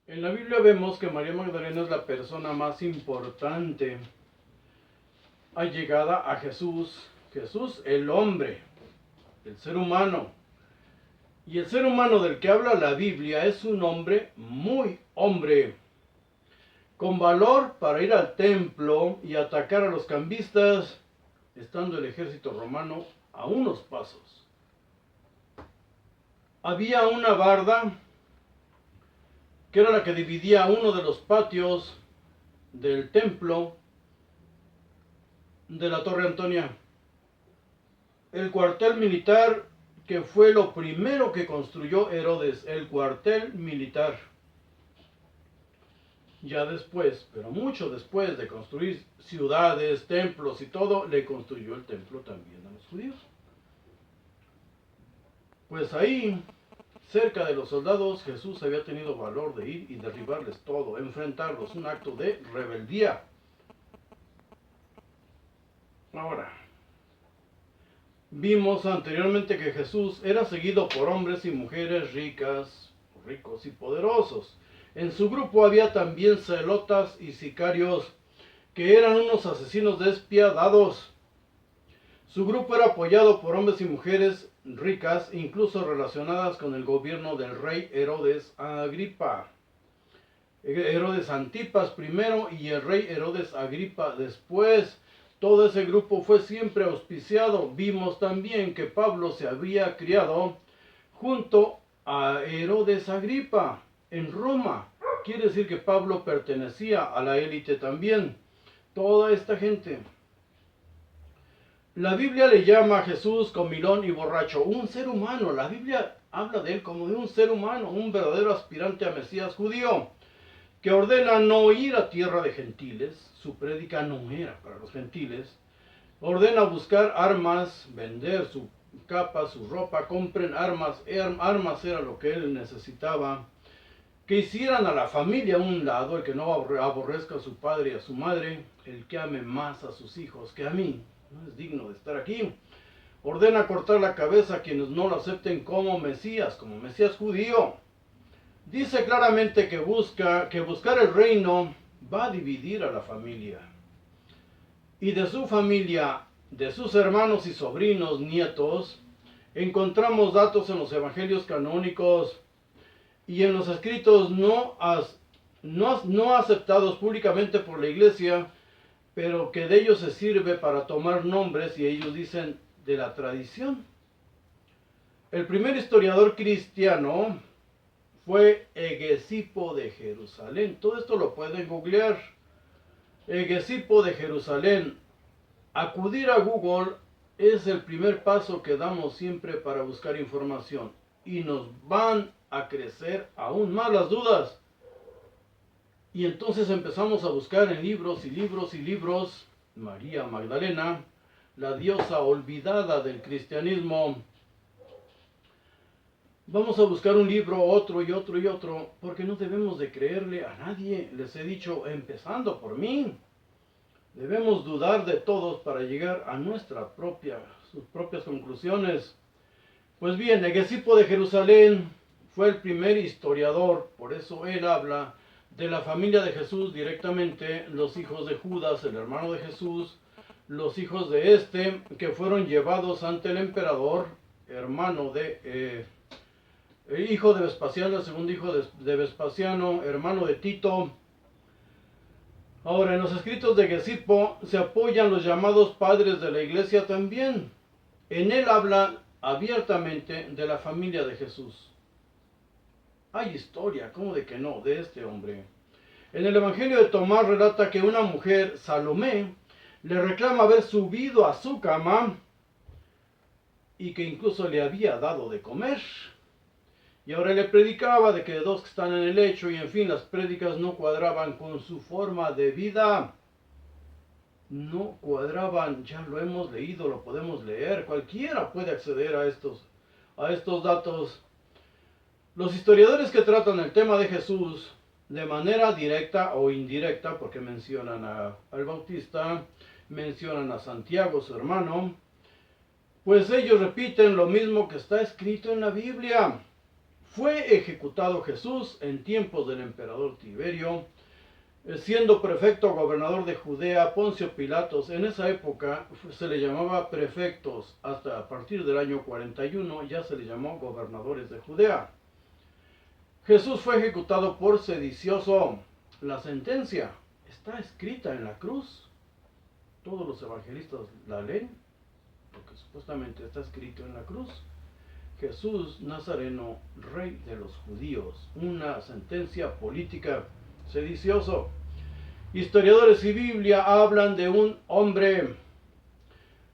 En la Biblia vemos que María Magdalena es la persona más importante allegada a Jesús. Jesús, el hombre, el ser humano. Y el ser humano del que habla la Biblia es un hombre muy hombre, con valor para ir al templo y atacar a los cambistas, estando el ejército romano a unos pasos. Había una barda que era la que dividía uno de los patios del templo de la Torre Antonia. El cuartel militar, que fue lo primero que construyó Herodes, el cuartel militar. Ya después, pero mucho después de construir ciudades, templos y todo, le construyó el templo también a los judíos. Pues ahí, cerca de los soldados, Jesús había tenido valor de ir y derribarles todo, enfrentarlos, un acto de rebeldía. Ahora, vimos anteriormente que Jesús era seguido por hombres y mujeres ricos y poderosos. En su grupo había también celotas y sicarios, que eran unos asesinos despiadados. Su grupo era apoyado por hombres y mujeres ricas, incluso relacionadas con el gobierno del rey Herodes Agripa. Herodes Antipas primero y el rey Herodes Agripa después. Todo ese grupo fue siempre auspiciado. Vimos también que Pablo se había criado junto a Herodes Agripa en Roma. Quiere decir que Pablo pertenecía a la élite también. Toda esta gente. La Biblia le llama a Jesús comilón y borracho, un ser humano. La Biblia habla de él como de un ser humano, un verdadero aspirante a Mesías judío, que ordena no ir a tierra de gentiles. Su prédica no era para los gentiles. Ordena buscar armas, vender su capa, su ropa, compren armas. Armas era lo que él necesitaba. Que hicieran a la familia a un lado, el que no aborrezca a su padre y a su madre, el que ame más a sus hijos que a mí, no es digno de estar aquí. Ordena cortar la cabeza a quienes no lo acepten como Mesías judío. Dice claramente que buscar el reino va a dividir a la familia. Y de su familia, de sus hermanos y sobrinos, nietos, encontramos datos en los evangelios canónicos y en los escritos no aceptados públicamente por la iglesia, pero que de ellos se sirve para tomar nombres, y ellos dicen de la tradición. El primer historiador cristiano fue Hegesipo de Jerusalén. Todo esto lo pueden googlear. Hegesipo de Jerusalén. Acudir a Google es el primer paso que damos siempre para buscar información, y nos van a crecer aún más las dudas. Y entonces empezamos a buscar en libros y libros y libros. María Magdalena, la diosa olvidada del cristianismo. Vamos a buscar un libro, otro y otro y otro, porque no debemos de creerle a nadie. Les he dicho, empezando por mí. Debemos dudar de todos para llegar a sus propias conclusiones. Pues bien, Hegesipo de Jerusalén fue el primer historiador, por eso él habla de la familia de Jesús directamente, los hijos de Judas, el hermano de Jesús, los hijos de este, que fueron llevados ante el emperador, hijo de Vespasiano, el segundo hijo de Vespasiano, hermano de Tito. Ahora, en los escritos de Hegesipo se apoyan los llamados padres de la iglesia también. En él habla abiertamente de la familia de Jesús. Hay historia, ¿cómo de que no?, de este hombre. En el Evangelio de Tomás relata que una mujer, Salomé, le reclama haber subido a su cama y que incluso le había dado de comer. Y ahora le predicaba de que dos que están en el lecho, y en fin, las prédicas no cuadraban con su forma de vida. No cuadraban, ya lo hemos leído, lo podemos leer, cualquiera puede acceder a estos datos. Los historiadores que tratan el tema de Jesús de manera directa o indirecta, porque mencionan al Bautista, mencionan a Santiago, su hermano, pues ellos repiten lo mismo que está escrito en la Biblia. Fue ejecutado Jesús en tiempos del emperador Tiberio, siendo prefecto gobernador de Judea Poncio Pilatos. En esa época se le llamaba prefectos, hasta a partir del año 41 ya se le llamó gobernadores de Judea. Jesús fue ejecutado por sedicioso. La sentencia está escrita en la cruz. Todos los evangelistas la leen, porque supuestamente está escrito en la cruz. Jesús Nazareno, rey de los judíos. Una sentencia política, sedicioso. Historiadores y Biblia hablan de un hombre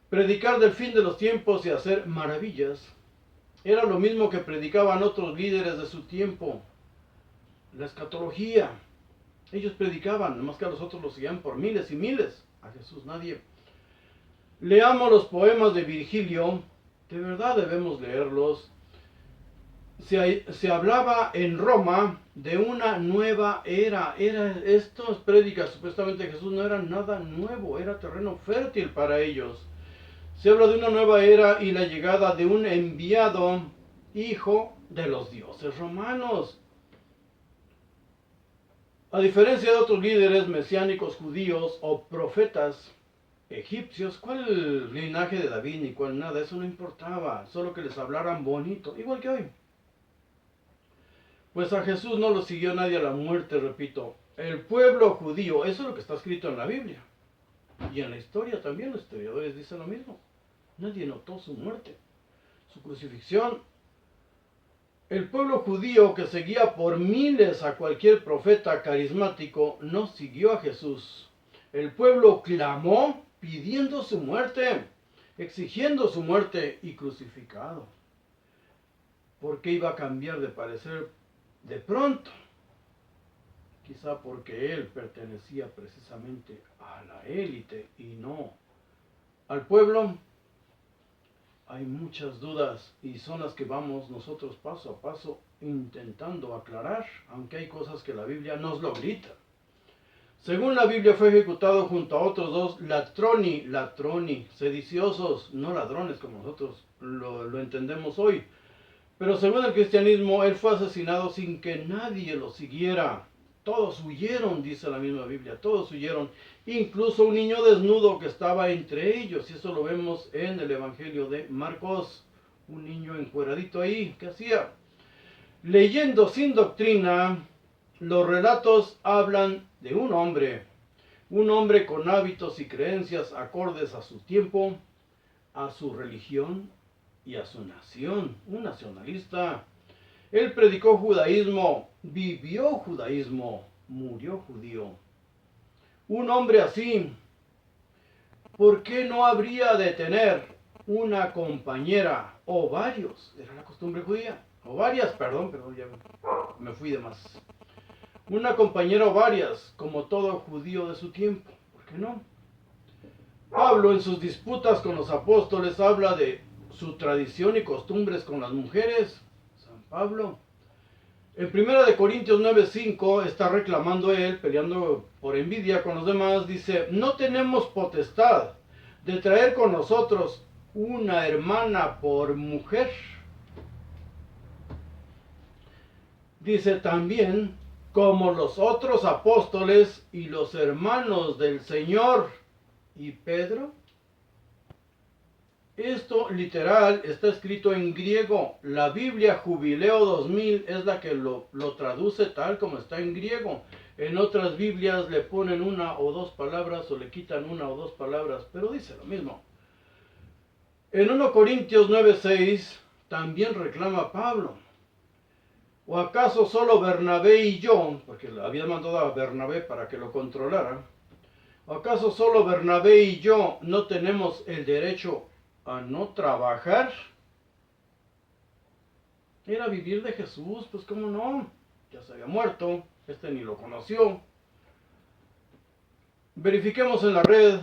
predicar del fin de los tiempos y hacer maravillas. Era lo mismo que predicaban otros líderes de su tiempo. La escatología. Ellos predicaban, nomás que a los otros los seguían por miles y miles. A Jesús nadie. Leamos los poemas de Virgilio. De verdad debemos leerlos. Se hablaba en Roma de una nueva era. Estas prédicas supuestamente de Jesús no eran nada nuevo, era terreno fértil para ellos. Se habla de una nueva era y la llegada de un enviado hijo de los dioses romanos. A diferencia de otros líderes mesiánicos judíos o profetas egipcios, ¿cuál linaje de David ni cuál nada? Eso no importaba, solo que les hablaran bonito, igual que hoy. Pues a Jesús no lo siguió nadie a la muerte, repito. El pueblo judío, eso es lo que está escrito en la Biblia. Y en la historia también los historiadores dicen lo mismo. Nadie notó su muerte, su crucifixión. El pueblo judío que seguía por miles a cualquier profeta carismático no siguió a Jesús. El pueblo clamó pidiendo su muerte, exigiendo su muerte y crucificado. ¿Por qué iba a cambiar de parecer de pronto? Quizá porque él pertenecía precisamente a la élite y no al pueblo. Hay muchas dudas y son las que vamos nosotros paso a paso intentando aclarar, aunque hay cosas que la Biblia nos lo grita. Según la Biblia fue ejecutado junto a otros dos latroni, sediciosos, no ladrones como nosotros lo entendemos hoy. Pero según el cristianismo, él fue asesinado sin que nadie lo siguiera. Todos huyeron, dice la misma Biblia, todos huyeron. Incluso un niño desnudo que estaba entre ellos, y eso lo vemos en el Evangelio de Marcos. Un niño encueradito ahí, ¿qué hacía? Leyendo sin doctrina, los relatos hablan de un hombre con hábitos y creencias acordes a su tiempo, a su religión y a su nación, un nacionalista. Él predicó judaísmo, vivió judaísmo, murió judío. Un hombre así, ¿por qué no habría de tener una compañera o varios? Era la costumbre judía. O varias, perdón, ya me fui de más. Una compañera o varias, como todo judío de su tiempo. ¿Por qué no? Pablo en sus disputas con los apóstoles habla de su tradición y costumbres con las mujeres. San Pablo. En 1 Corintios 9:5 está reclamando él, peleando por envidia con los demás, dice, no tenemos potestad de traer con nosotros una hermana por mujer. Dice también, como los otros apóstoles y los hermanos del Señor. ¿Y Pedro? Esto literal está escrito en griego. La Biblia Jubileo 2000 es la que lo traduce tal como está en griego. En otras Biblias le ponen una o dos palabras o le quitan una o dos palabras, pero dice lo mismo. En 1 Corintios 9:6 también reclama Pablo. ¿O acaso solo Bernabé y yo, porque le había mandado a Bernabé para que lo controlara, ¿o acaso solo Bernabé y yo no tenemos el derecho a no trabajar? Era vivir de Jesús, pues cómo no, ya se había muerto, ni lo conoció. Verifiquemos en la red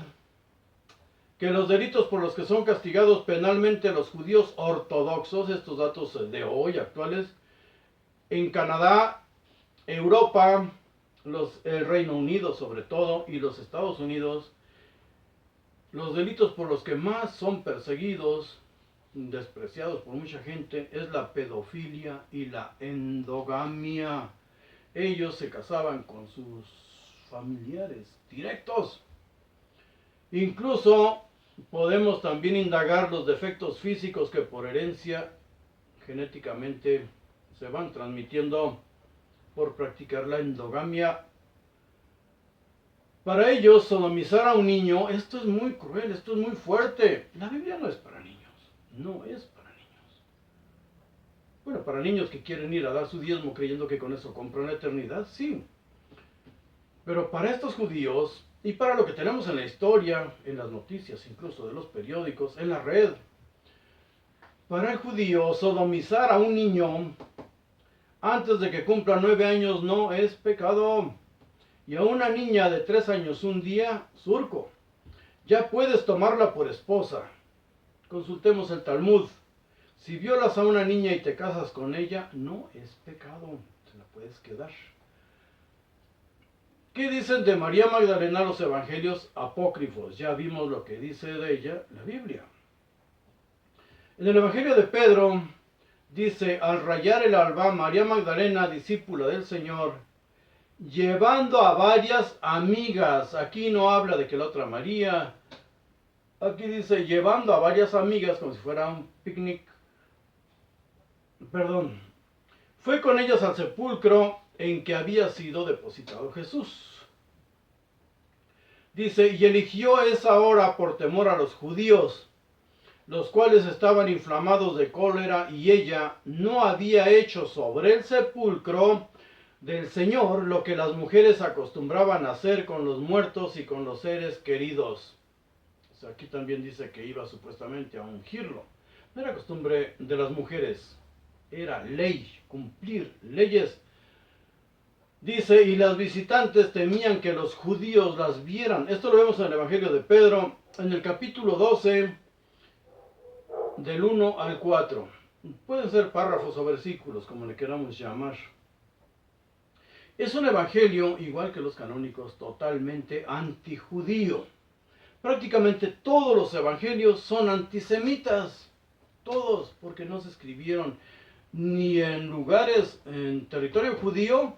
que los delitos por los que son castigados penalmente los judíos ortodoxos, estos datos de hoy actuales, en Canadá, Europa, el Reino Unido sobre todo y los Estados Unidos, los delitos por los que más son perseguidos despreciados por mucha gente es la pedofilia y la endogamia. Ellos se casaban con sus familiares directos. Incluso podemos también indagar los defectos físicos que por herencia genéticamente se van transmitiendo por practicar la endogamia. Para ellos, sodomizar a un niño, esto es muy cruel, esto es muy fuerte. La Biblia no es para niños, no es para niños. Bueno, para niños que quieren ir a dar su diezmo creyendo que con eso compran la eternidad, sí. Pero para estos judíos, y para lo que tenemos en la historia, en las noticias, incluso de los periódicos, en la red, para el judío, sodomizar a un niño antes de que cumpla 9 años no es pecado. Y a una niña de 3 años un día, surco. Ya puedes tomarla por esposa. Consultemos el Talmud. Si violas a una niña y te casas con ella, no es pecado. Se la puedes quedar. ¿Qué dicen de María Magdalena los evangelios apócrifos? Ya vimos lo que dice de ella la Biblia. En el evangelio de Pedro dice, al rayar el alba, María Magdalena, discípula del Señor, llevando a varias amigas. Aquí no habla de que la otra María. Aquí dice llevando a varias amigas como si fuera un picnic. Perdón. Fue con ellas al sepulcro en que había sido depositado Jesús. Dice, y eligió esa hora por temor a los judíos, los cuales estaban inflamados de cólera, y ella no había hecho sobre el sepulcro del Señor lo que las mujeres acostumbraban a hacer con los muertos y con los seres queridos. O sea, aquí también dice que iba supuestamente a ungirlo. No era costumbre de las mujeres, era ley, cumplir leyes. Dice, y las visitantes temían que los judíos las vieran. Esto lo vemos en el Evangelio de Pedro, en el capítulo 12, del 1 al 4. Pueden ser párrafos o versículos, como le queramos llamar. Es un evangelio, igual que los canónicos, totalmente antijudío. Prácticamente todos los evangelios son antisemitas. Todos, porque no se escribieron ni en lugares, en territorio judío,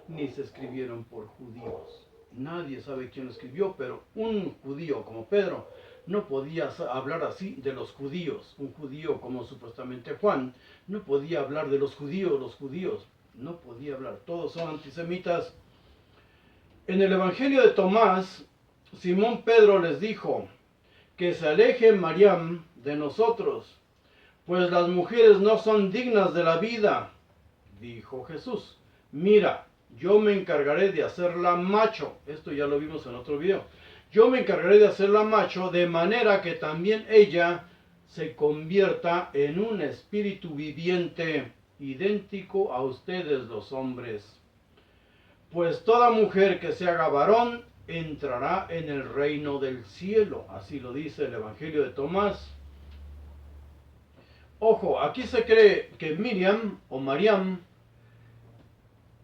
ni se escribieron por judíos. Nadie sabe quién lo escribió, pero un judío como Pedro no podía hablar así de los judíos. Un judío como supuestamente Juan no podía hablar de los judíos. No podía hablar, todos son antisemitas. En el Evangelio de Tomás, Simón Pedro les dijo, que se aleje Mariam de nosotros, pues las mujeres no son dignas de la vida. Dijo Jesús, mira, yo me encargaré de hacerla macho. Esto ya lo vimos en otro video. Yo me encargaré de hacerla macho de manera que también ella se convierta en un espíritu viviente, idéntico a ustedes los hombres. Pues toda mujer que se haga varón entrará en el reino del cielo. Así lo dice el Evangelio de Tomás. Ojo, aquí se cree que Miriam o Mariam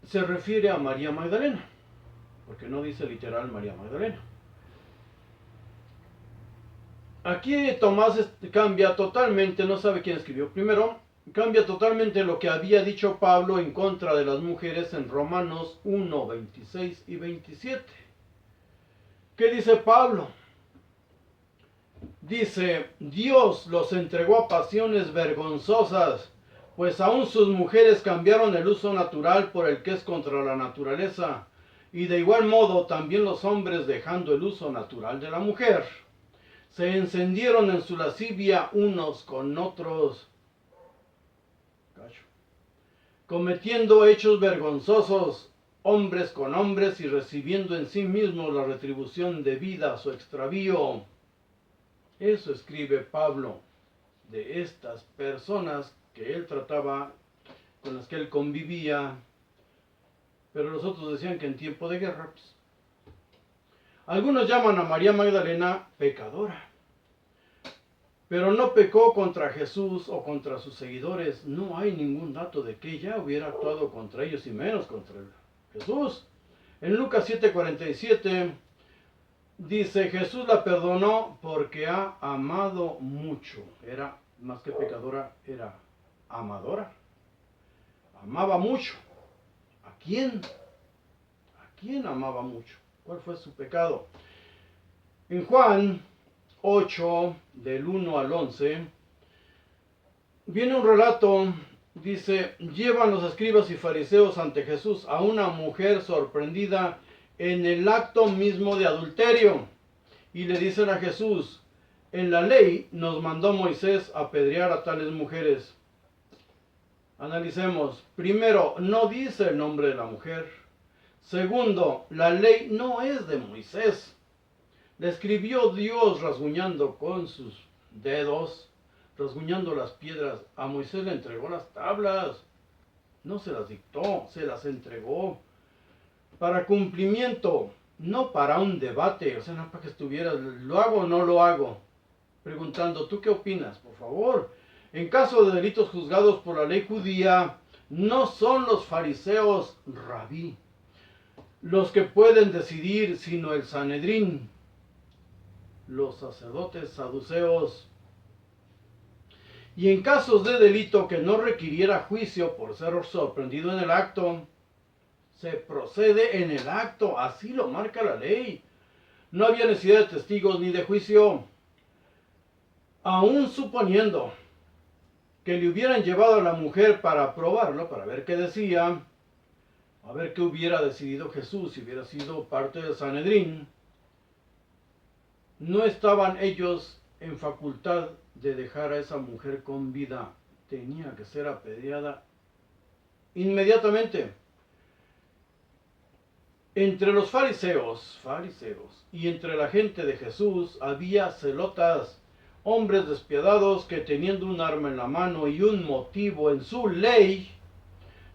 se refiere a María Magdalena, porque no dice literal María Magdalena. Aquí Tomás cambia totalmente, no sabe quién escribió primero, cambia totalmente lo que había dicho Pablo en contra de las mujeres en Romanos 1, 26 y 27. ¿Qué dice Pablo? Dice, Dios los entregó a pasiones vergonzosas, pues aún sus mujeres cambiaron el uso natural por el que es contra la naturaleza, y de igual modo también los hombres, dejando el uso natural de la mujer, se encendieron en su lascivia unos con otros, cometiendo hechos vergonzosos, hombres con hombres, y recibiendo en sí mismos la retribución debida a su extravío. Eso escribe Pablo de estas personas que él trataba, con las que él convivía, pero los otros decían que en tiempo de guerra, pues, algunos llaman a María Magdalena pecadora, pero no pecó contra Jesús o contra sus seguidores. No hay ningún dato de que ella hubiera actuado contra ellos, y menos contra Jesús. En Lucas 7:47 Dice, Jesús la perdonó porque ha amado mucho. Era más que pecadora, era amadora. Amaba mucho. ¿A quién? ¿A quién amaba mucho? ¿Cuál fue su pecado? En Juan 8, del 1 al 11, viene un relato, dice, llevan los escribas y fariseos ante Jesús a una mujer sorprendida en el acto mismo de adulterio. Y le dicen a Jesús, en la ley nos mandó Moisés apedrear a tales mujeres. Analicemos. Primero, no dice el nombre de la mujer. Segundo, la ley no es de Moisés. La escribió Dios rasguñando con sus dedos, rasguñando las piedras. A Moisés le entregó las tablas. No se las dictó, se las entregó. Para cumplimiento, no para un debate, o sea, no para que estuvieras, ¿lo hago o no lo hago? Preguntando, ¿tú qué opinas? Por favor. En caso de delitos juzgados por la ley judía, no son los fariseos rabí los que pueden decidir, sino el Sanedrín, los sacerdotes saduceos. Y en casos de delito que no requiriera juicio por ser sorprendido en el acto, se procede en el acto, así lo marca la ley. No había necesidad de testigos ni de juicio. Aún suponiendo que le hubieran llevado a la mujer para probarlo, para ver qué decía, a ver qué hubiera decidido Jesús si hubiera sido parte del Sanedrín, no estaban ellos en facultad de dejar a esa mujer con vida. Tenía que ser apedreada inmediatamente. Entre los fariseos y entre la gente de Jesús había celotas, hombres despiadados que teniendo un arma en la mano y un motivo en su ley,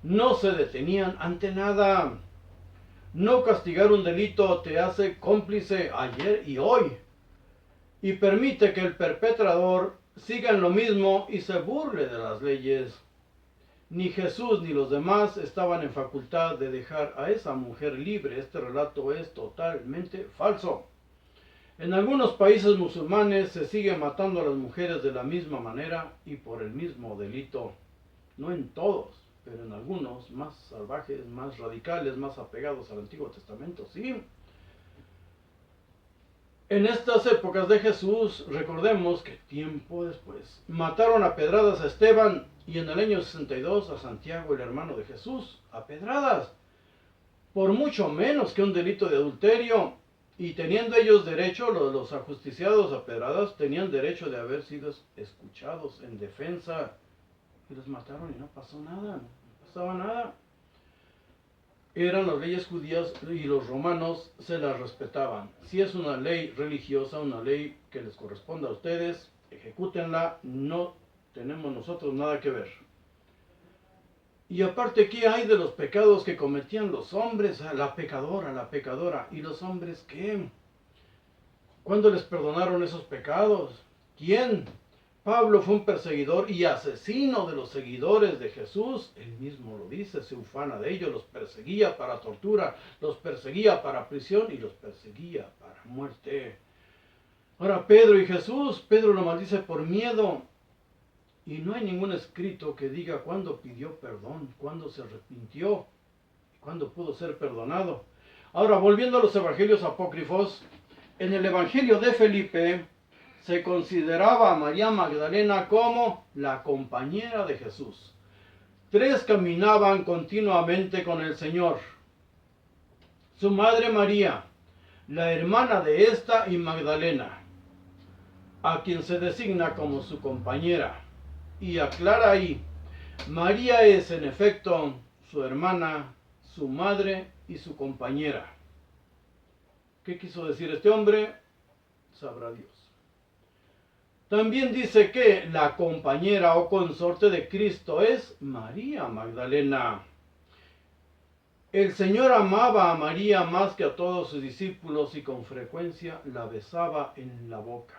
no se detenían ante nada. No castigar un delito te hace cómplice ayer y hoy, y permite que el perpetrador siga en lo mismo y se burle de las leyes. Ni Jesús ni los demás estaban en facultad de dejar a esa mujer libre. Este relato es totalmente falso. En algunos países musulmanes se sigue matando a las mujeres de la misma manera y por el mismo delito. No en todos, pero en algunos más salvajes, más radicales, más apegados al Antiguo Testamento, sí. En estas épocas de Jesús, recordemos que tiempo después mataron a pedradas a Esteban y en el año 62 a Santiago, el hermano de Jesús, a pedradas, por mucho menos que un delito de adulterio. Y teniendo ellos derecho, los ajusticiados a pedradas, tenían derecho de haber sido escuchados en defensa. Y los mataron y no pasó nada, no pasaba nada. Eran las leyes judías y los romanos se las respetaban. Si es una ley religiosa, una ley que les corresponde a ustedes, ejecútenla, no tenemos nosotros nada que ver. Y aparte, ¿qué hay de los pecados que cometían los hombres? La pecadora. ¿Y los hombres qué? ¿Cuándo les perdonaron esos pecados? ¿Quién? Pablo fue un perseguidor y asesino de los seguidores de Jesús. Él mismo lo dice, se ufana de ellos, los perseguía para tortura, los perseguía para prisión y los perseguía para muerte. Ahora Pedro y Jesús, Pedro lo maldice por miedo. Y no hay ningún escrito que diga cuándo pidió perdón, cuándo se arrepintió, cuándo pudo ser perdonado. Ahora, volviendo a los evangelios apócrifos, en el evangelio de Felipe se consideraba a María Magdalena como la compañera de Jesús. 3 caminaban continuamente con el Señor. Su madre María, la hermana de esta y Magdalena, a quien se designa como su compañera. Y aclara ahí, María es en efecto su hermana, su madre y su compañera. ¿Qué quiso decir este hombre? Sabrá Dios. También dice que la compañera o consorte de Cristo es María Magdalena. El Señor amaba a María más que a todos sus discípulos y con frecuencia la besaba en la boca.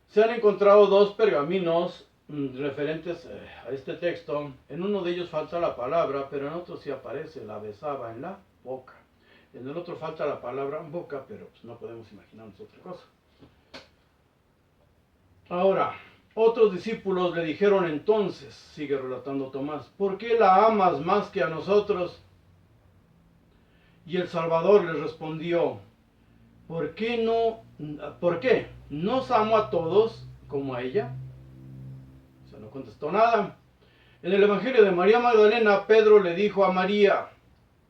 Se han encontrado 2 pergaminos referentes a este texto. En uno de ellos falta la palabra, pero en otro sí aparece, la besaba en la boca. En el otro falta la palabra boca, pero pues no podemos imaginarnos otra cosa. Ahora, otros discípulos le dijeron entonces, sigue relatando Tomás, ¿por qué la amas más que a nosotros? Y el Salvador les respondió, ¿por qué? ¿Nos amo a todos como a ella? O sea, no contestó nada. En el Evangelio de María Magdalena, Pedro le dijo a María,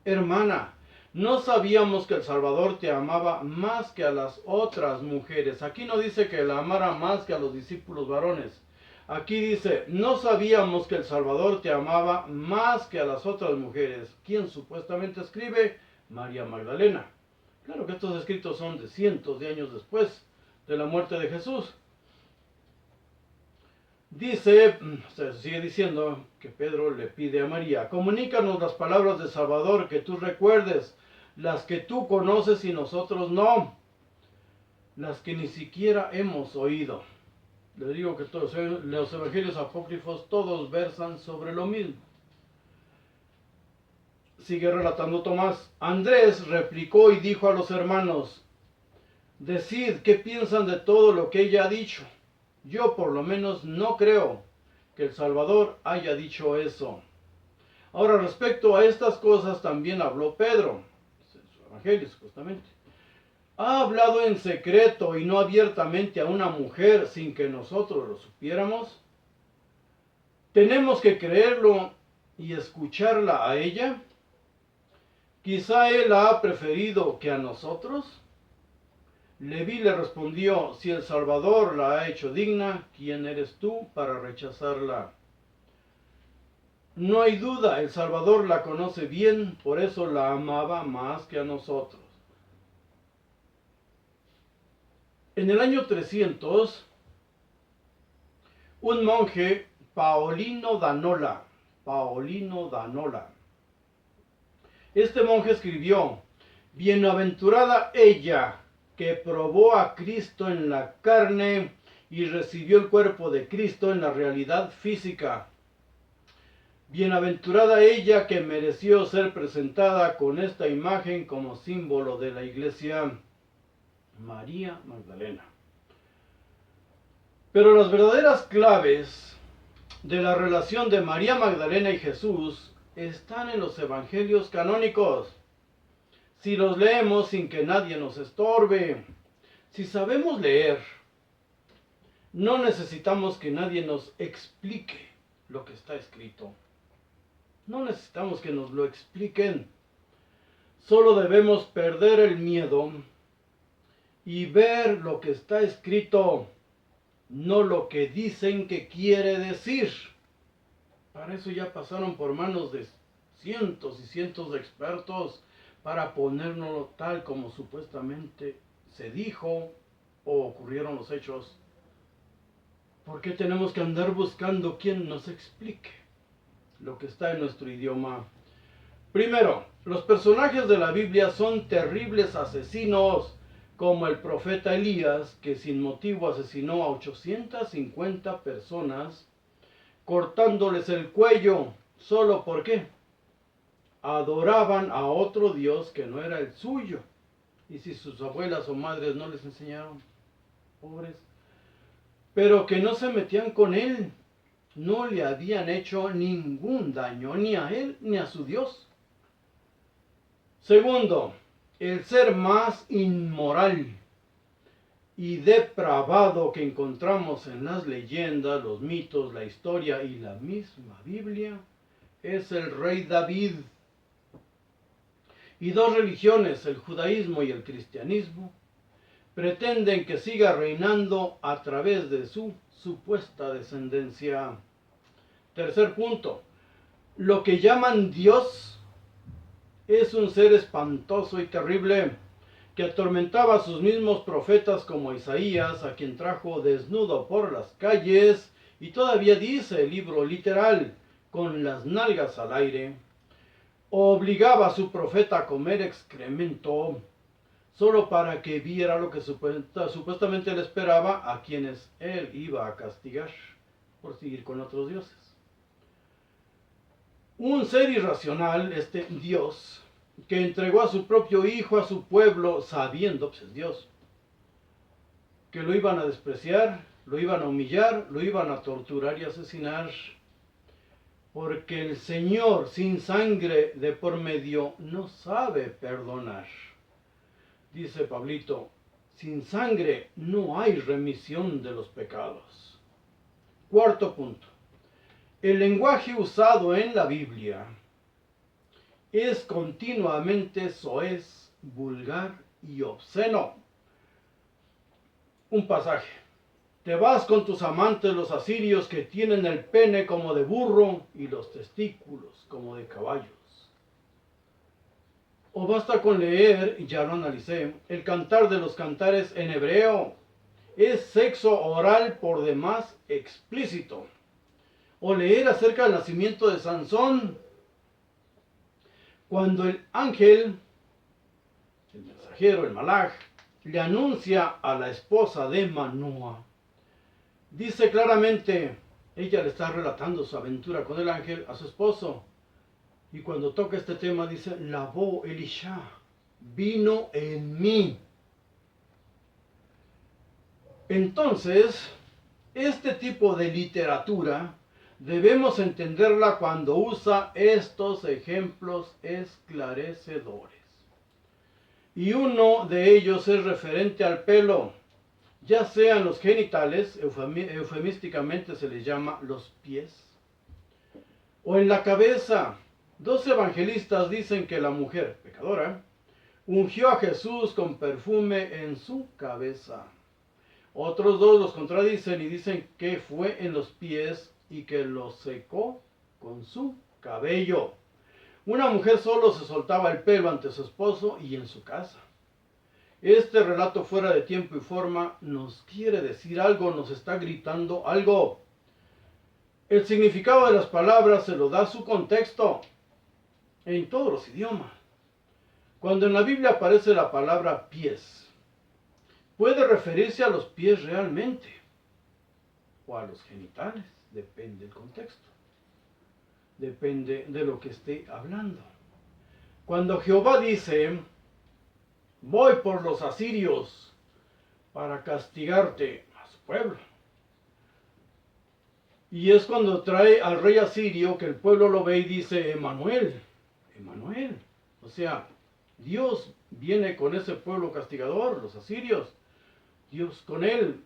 hermana, no sabíamos que el Salvador te amaba más que a las otras mujeres. Aquí no dice que la amara más que a los discípulos varones. Aquí dice, no sabíamos que el Salvador te amaba más que a las otras mujeres. ¿Quién supuestamente escribe? María Magdalena. Claro que estos escritos son de cientos de años después de la muerte de Jesús. Dice, se sigue diciendo que Pedro le pide a María, comunícanos las palabras de Salvador que tú recuerdes, las que tú conoces y nosotros no, las que ni siquiera hemos oído. Le digo que todos los evangelios apócrifos todos versan sobre lo mismo. Sigue relatando Tomás. Andrés replicó y dijo a los hermanos, decid qué piensan de todo lo que ella ha dicho. Yo por lo menos no creo que el Salvador haya dicho eso. Ahora, respecto a estas cosas también habló Pedro, en su evangelio supuestamente. ¿Ha hablado en secreto y no abiertamente a una mujer sin que nosotros lo supiéramos? ¿Tenemos que creerlo y escucharla a ella? ¿Quizá él la ha preferido que a nosotros? Leví le respondió, si el Salvador la ha hecho digna, ¿quién eres tú para rechazarla? No hay duda, el Salvador la conoce bien, por eso la amaba más que a nosotros. En el año 300, un monje, Paolino D'Anola, este monje escribió, bienaventurada ella que probó a Cristo en la carne y recibió el cuerpo de Cristo en la realidad física. Bienaventurada ella que mereció ser presentada con esta imagen como símbolo de la iglesia, María Magdalena. Pero las verdaderas claves de la relación de María Magdalena y Jesús están en los evangelios canónicos. Si los leemos sin que nadie nos estorbe, si sabemos leer, no necesitamos que nadie nos explique lo que está escrito. No necesitamos que nos lo expliquen. Solo debemos perder el miedo y ver lo que está escrito, no lo que dicen que quiere decir. Para eso ya pasaron por manos de cientos y cientos de expertos para ponérnoslo tal como supuestamente se dijo o ocurrieron los hechos. ¿Por qué tenemos que andar buscando quien nos explique lo que está en nuestro idioma? Primero, los personajes de la Biblia son terribles asesinos, como el profeta Elías, que sin motivo asesinó a 850 personas, cortándoles el cuello, ¿solo por qué? Adoraban a otro Dios que no era el suyo. Y si sus abuelas o madres no les enseñaron, pobres, pero que no se metían con él, no le habían hecho ningún daño, ni a él ni a su Dios. Segundo, el ser más inmoral y depravado que encontramos en las leyendas, los mitos, la historia y la misma Biblia es el rey David. Y dos religiones, el judaísmo y el cristianismo, pretenden que siga reinando a través de su supuesta descendencia. Tercer punto, lo que llaman Dios es un ser espantoso y terrible que atormentaba a sus mismos profetas como Isaías, a quien trajo desnudo por las calles, y todavía dice el libro literal, con las nalgas al aire. Obligaba a su profeta a comer excremento, solo para que viera lo que supuestamente le esperaba a quienes él iba a castigar por seguir con otros dioses. Un ser irracional, este Dios, que entregó a su propio Hijo a su pueblo, sabiendo, pues es Dios, que lo iban a despreciar, lo iban a humillar, lo iban a torturar y asesinar. Porque el Señor, sin sangre de por medio, no sabe perdonar. Dice Pablito, sin sangre no hay remisión de los pecados. Cuarto punto. El lenguaje usado en la Biblia es continuamente soez, vulgar y obsceno. Un pasaje. Te vas con tus amantes los asirios que tienen el pene como de burro y los testículos como de caballos. O basta con leer, y ya lo analicé, el Cantar de los Cantares en hebreo. Es sexo oral por demás explícito. O leer acerca del nacimiento de Sansón, cuando el ángel, el mensajero, el malaj, le anuncia a la esposa de Manoa. Dice claramente, ella le está relatando su aventura con el ángel a su esposo. Y cuando toca este tema dice, lavó Elisha, vino en mí. Entonces, este tipo de literatura debemos entenderla cuando usa estos ejemplos esclarecedores. Y uno de ellos es referente al pelo, ya sean los genitales, eufemísticamente se les llama los pies, o en la cabeza. Dos evangelistas dicen que la mujer pecadora ungió a Jesús con perfume en su cabeza. Otros dos los contradicen y dicen que fue en los pies y que los secó con su cabello. Una mujer solo se soltaba el pelo ante su esposo y en su casa. Este relato fuera de tiempo y forma nos quiere decir algo, nos está gritando algo. El significado de las palabras se lo da su contexto en todos los idiomas. Cuando en la Biblia aparece la palabra pies, puede referirse a los pies realmente o a los genitales, depende del contexto, depende de lo que esté hablando. Cuando Jehová dice, voy por los asirios para castigarte a su pueblo, y es cuando trae al rey asirio que el pueblo lo ve y dice, Emanuel, Emanuel, o sea, Dios viene con ese pueblo castigador, los asirios, Dios con él.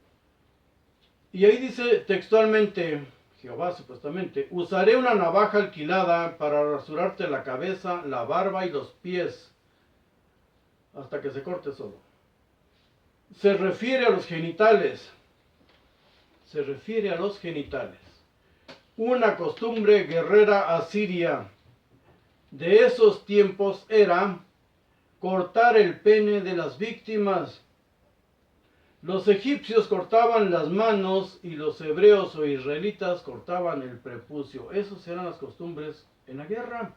Y ahí dice textualmente, Jehová supuestamente, usaré una navaja alquilada para rasurarte la cabeza, la barba y los pies, hasta que se corte solo. Se refiere a los genitales, se refiere a los genitales. Una costumbre guerrera asiria de esos tiempos era cortar el pene de las víctimas. Los egipcios cortaban las manos y los hebreos o israelitas cortaban el prepucio. Esas eran las costumbres en la guerra.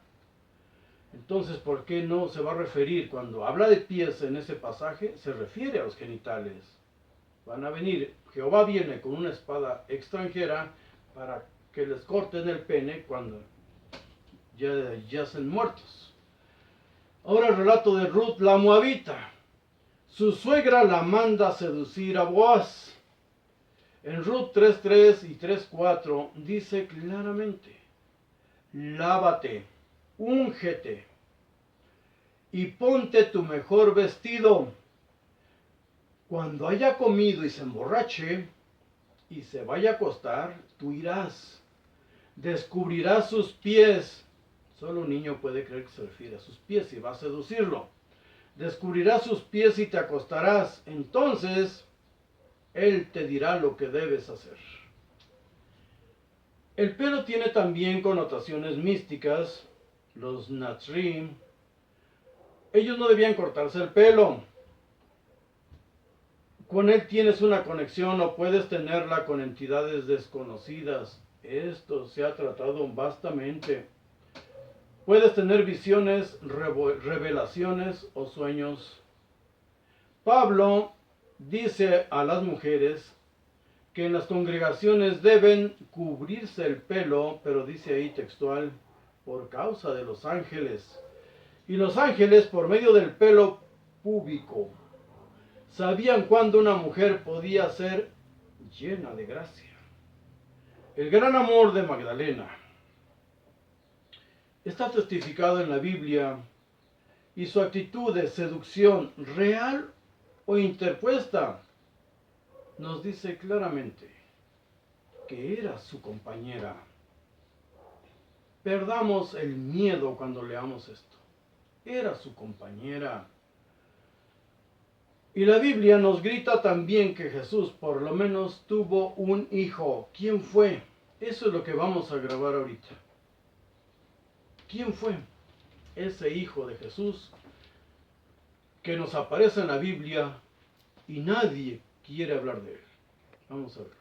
Entonces, ¿por qué no se va a referir? Cuando habla de pies en ese pasaje, se refiere a los genitales. Van a venir, Jehová viene con una espada extranjera para que les corten el pene cuando ya yacen muertos. Ahora el relato de Ruth la Moabita. Su suegra la manda a seducir a Boaz. En Ruth 3.3 y 3.4 dice claramente, lávate, úngete y ponte tu mejor vestido. Cuando haya comido y se emborrache y se vaya a acostar, tú irás, descubrirás sus pies. Solo un niño puede creer que se refiere a sus pies y va a seducirlo. Descubrirás sus pies y te acostarás. Entonces, él te dirá lo que debes hacer. El pelo tiene también connotaciones místicas. Los Nazrim, ellos no debían cortarse el pelo. Con él tienes una conexión o puedes tenerla con entidades desconocidas. Esto se ha tratado vastamente. Puedes tener visiones, revelaciones o sueños. Pablo dice a las mujeres que en las congregaciones deben cubrirse el pelo, pero dice ahí textual, por causa de los ángeles. Y los ángeles, por medio del pelo púbico, sabían cuándo una mujer podía ser llena de gracia. El gran amor de Magdalena está testificado en la Biblia y su actitud de seducción real o interpuesta nos dice claramente que era su compañera. Perdamos el miedo cuando leamos esto. Era su compañera. Y la Biblia nos grita también que Jesús por lo menos tuvo un hijo. ¿Quién fue? Eso es lo que vamos a grabar ahorita. ¿Quién fue ese hijo de Jesús que nos aparece en la Biblia y nadie quiere hablar de él? Vamos a ver.